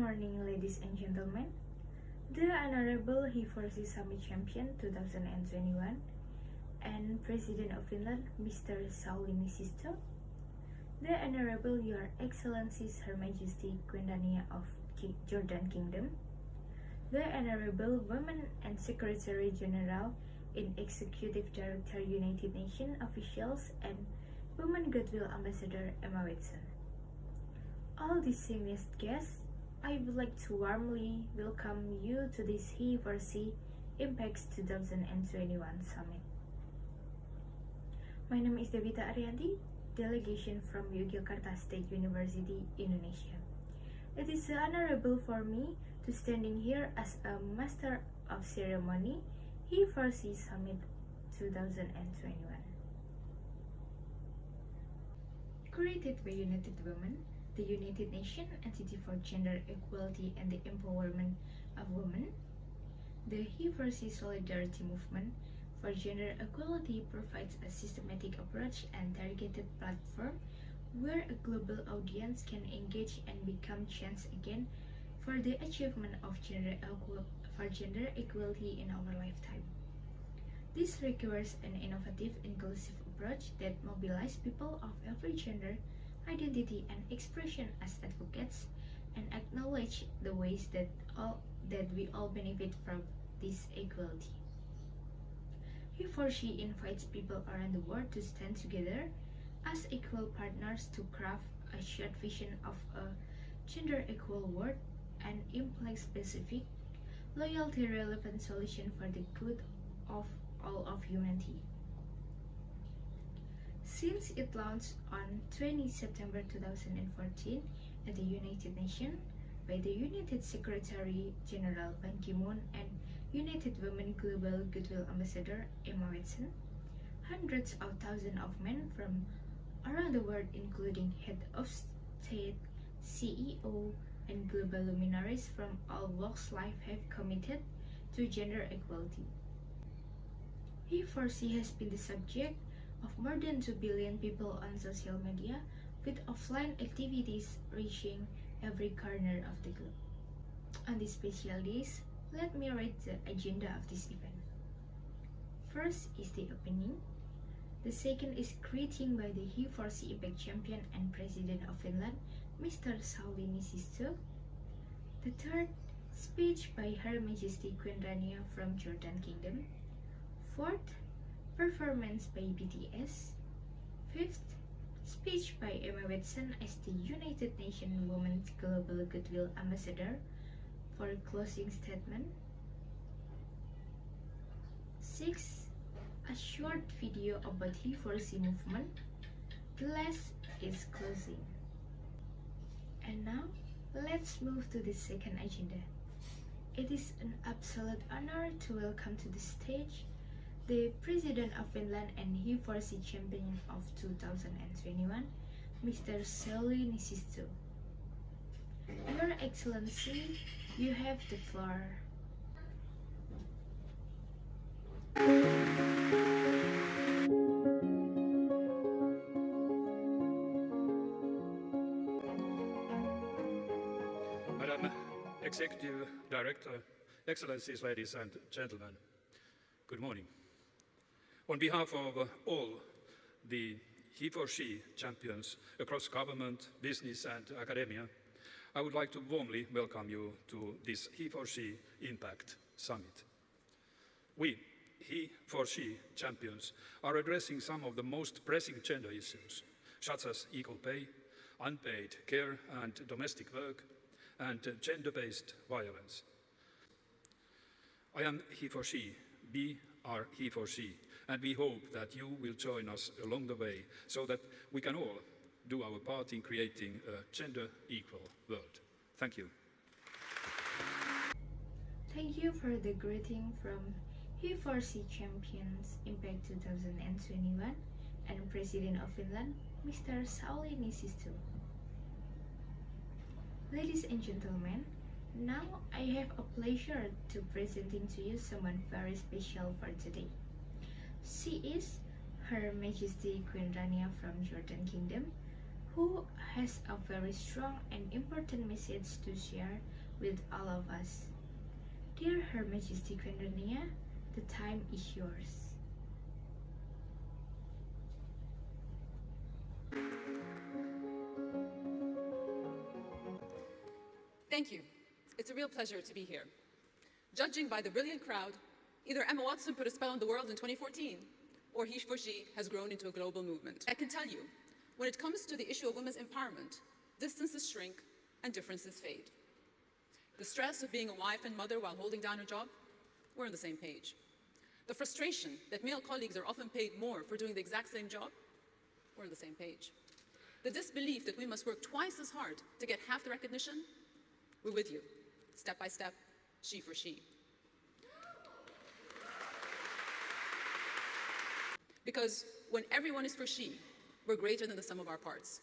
morning, ladies and gentlemen. The Honorable HeForShe Summit Champion 2021 and President of Finland, Mr. Sauli Niinisto. The Honorable Your Excellencies Her Majesty Queen Rania of Jordan Kingdom. The Honorable Women and Secretary General in Executive Director United Nations officials and Women Goodwill Ambassador Emma Whitson. All distinguished guests, I would like to warmly welcome you to this HeForShe Impacts 2021 Summit. My name is Devita Ariyanti, delegation from Yogyakarta State University, Indonesia. It is honorable for me to standing here as a Master of Ceremony HeForShe Summit 2021. Created by United Women, the United Nations Entity for Gender Equality and the Empowerment of Women, the HeForShe Solidarity Movement for Gender Equality provides a systematic approach and targeted platform where a global audience can engage and become chance again for the achievement of gender equality in our lifetime. This requires an innovative, inclusive approach that mobilizes people of every gender, identity, and expression as advocates, and acknowledge the ways that we all benefit from this equality. HeForShe invites people around the world to stand together as equal partners to craft a shared vision of a gender-equal world and implement specific, loyalty-relevant solution for the good of all of humanity. Since it launched on 20 September 2014 at the United Nations by the United Secretary General Ban Ki-moon and United Women Global Goodwill Ambassador Emma Whitson, hundreds of thousands of men from around the world, including head of state, CEO, and global luminaries from all walks of life, have committed to gender equality. HeForShe has been the subject of more than 2 billion people on social media, with offline activities reaching every corner of the globe. On this special days, let me read the agenda of this event. First is the opening. The second is greeting by the HeForShe Impact Champion and President of Finland, Mr. Sauli Niinisto. The third, speech by Her Majesty Queen Rania from Jordan Kingdom. Fourth, performance by BTS. Fifth, speech by Emma Whitson as the United Nations Women's Global Goodwill Ambassador for a closing statement. Sixth, a short video about HeForShe movement. The last is closing. And now, let's move to the second agenda. It is an absolute honor to welcome to the stage the President of Finland and HeForShe Champion of 2021, Mr. Sauli Niinisto. Your Excellency, you have the floor. Madam Executive Director, Excellencies, ladies and gentlemen, good morning. On behalf of all the HeForShe champions across government, business, and academia, I would like to warmly welcome you to this HeForShe Impact Summit. We, HeForShe champions, are addressing some of the most pressing gender issues, such as equal pay, unpaid care and domestic work, and gender-based violence. I am HeForShe, we are HeForShe, and we hope that you will join us along the way so that we can all do our part in creating a gender-equal world. Thank you. Thank you for the greeting from HeForShe Champions Impact 2021 and President of Finland, Mr. Sauli Niinisto. Ladies and gentlemen, now I have a pleasure to presenting to you someone very special for today. She is Her Majesty Queen Rania from Jordan Kingdom, who has a very strong and important message to share with all of us. Dear Her Majesty Queen Rania, the time is yours. Thank you. It's a real pleasure to be here. Judging by the brilliant crowd, either Emma Watson put a spell on the world in 2014, or HeForShe has grown into a global movement. I can tell you, when it comes to the issue of women's empowerment, distances shrink and differences fade. The stress of being a wife and mother while holding down a job, we're on the same page. The frustration that male colleagues are often paid more for doing the exact same job, we're on the same page. The disbelief that we must work twice as hard to get half the recognition, we're with you, step by step, she for she. Because when everyone is for she, we're greater than the sum of our parts.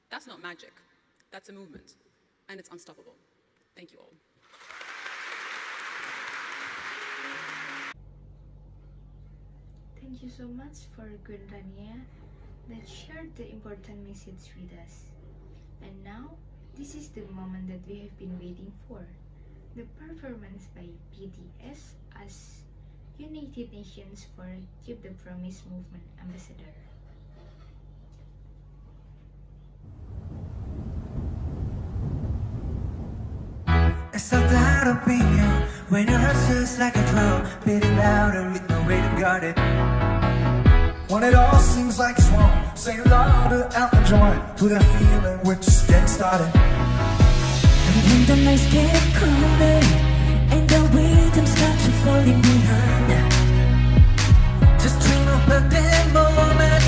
That's not magic, that's a movement, and it's unstoppable. Thank you all. Thank you so much for Queen Rania that shared the important message with us. And now, this is the moment that we have been waiting for. The performance by BTS as United Nations for Keep the Promise Movement Ambassador. It's so that opinion when your heart just like a drum, beating louder with no way to guard it. When it all seems like it's wrong, say louder out and join. With that feeling, we're just getting started. And when the nights get colder and the rhythm starts to falling behind, Just dream about that moment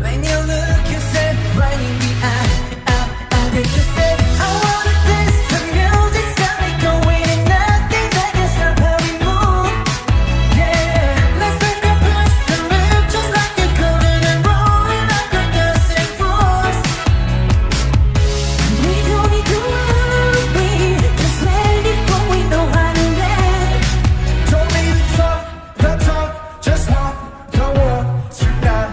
when you look yourself right in the eye. they just say, I wanna dance, the music's got me going, and nothing that can stop how we move. Yeah, let's make a place to live just like a golden and rolling like a dancing force. we don't need to worry, just ready for we know how to let. Don't need to talk the talk, just walk the walk tonight.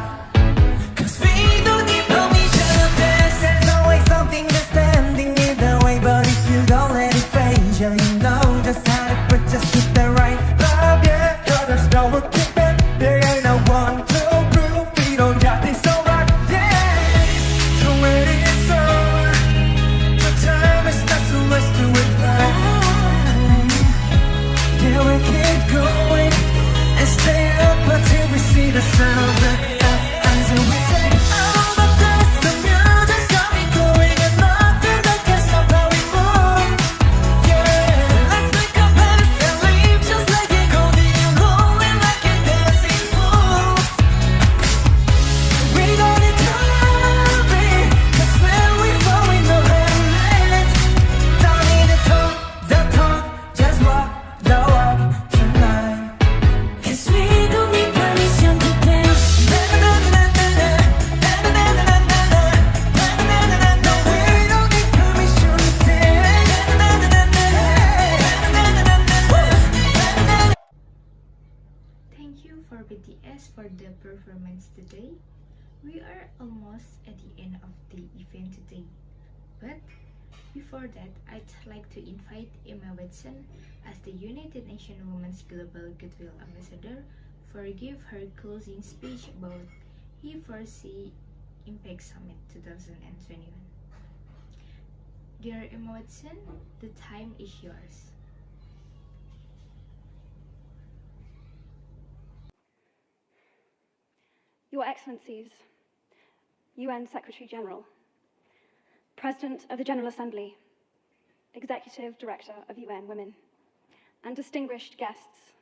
'Cause we don't need permission to dance. There's always something that's standing in the way, but if you don't let it phase you, you know just how to put just get the right vibe. Yeah, 'cause there's no looking back. There ain't no one to prove we don't got this all right. Yeah, so when it's over, the time is not so much to it right. Yeah, we keep going and stay up until we see the sun rise. And we say, all the dance, the music's got me going, and nothing that can stop how we move. Yeah, let's make a pass and leave just like a golden and rolling like a dancing fool. We don't need to hurry, 'cause when we fall we know how to land. Don't need to talk the talk, just walk the walk tonight. 'Cause we don't need permission to dance. Thank you for BTS for the performance today. We are almost at the end of the event today. But before that, I'd like to invite Emma Watson as the United Nations Women's Global Goodwill Ambassador for give her closing speech about HeForShe Impact Summit 2021. Dear Emma Watson, the time is yours. Your Excellencies, UN Secretary General, President of the General Assembly, Executive Director of UN Women, and distinguished guests.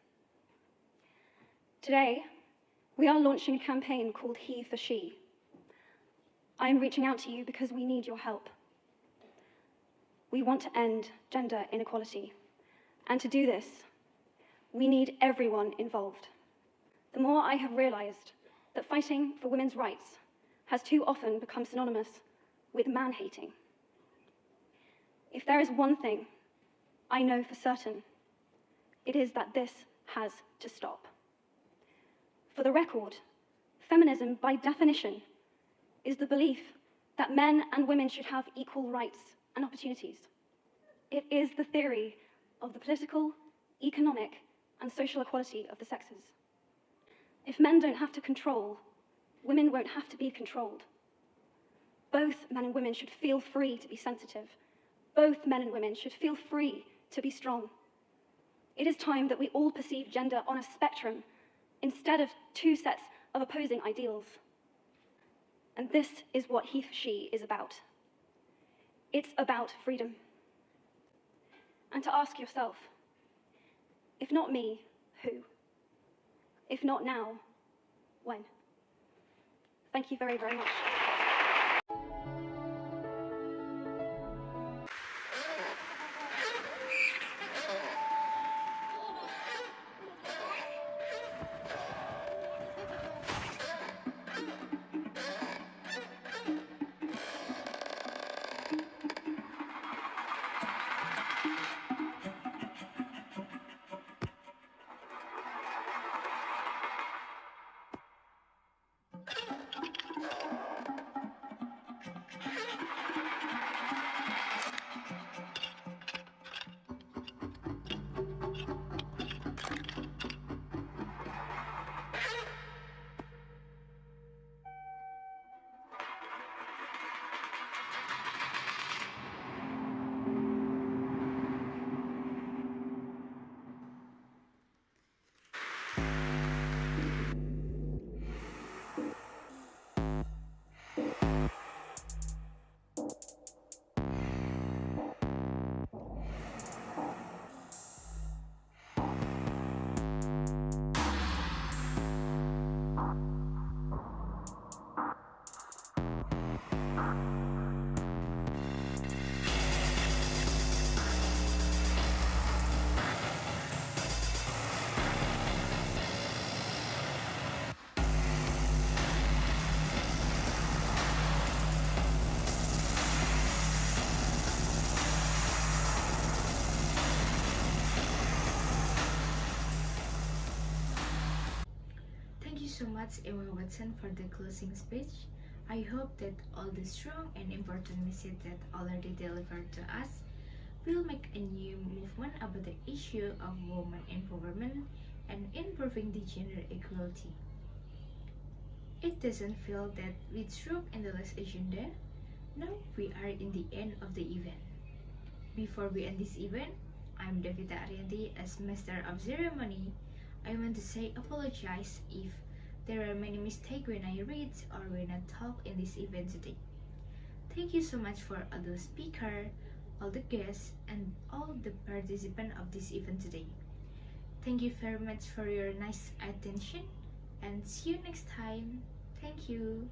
Today, we are launching a campaign called HeForShe. I am reaching out to you because we need your help. We want to end gender inequality, and to do this, we need everyone involved. The more I have realized that fighting for women's rights has too often become synonymous with man-hating. If there is one thing I know for certain, it is that this has to stop. For the record, feminism, by definition, is the belief that men and women should have equal rights and opportunities. It is the theory of the political, economic, and social equality of the sexes. If men don't have to control, women won't have to be controlled. Both men and women should feel free to be sensitive. Both men and women should feel free to be strong. It is time that we all perceive gender on a spectrum instead of two sets of opposing ideals. And this is what HeForShe is about. It's about freedom. And to ask yourself, if not me, who? If not now, when? Thank you very, very much. Thank you so much, Emma Watson, for the closing speech. I hope that all the strong and important message that already delivered to us will make a new movement about the issue of women empowerment and improving the gender equality. It doesn't feel that we struck in the last agenda. Now we are in the end of the event. Before we end this event, I'm Devita Ariyanti as Master of Ceremony. I want to say apologize if there are many mistakes when I read or when I talk in this event today. Thank you so much for all the speakers, all the guests, and all the participants of this event today. Thank you very much for your nice attention and see you next time. Thank you.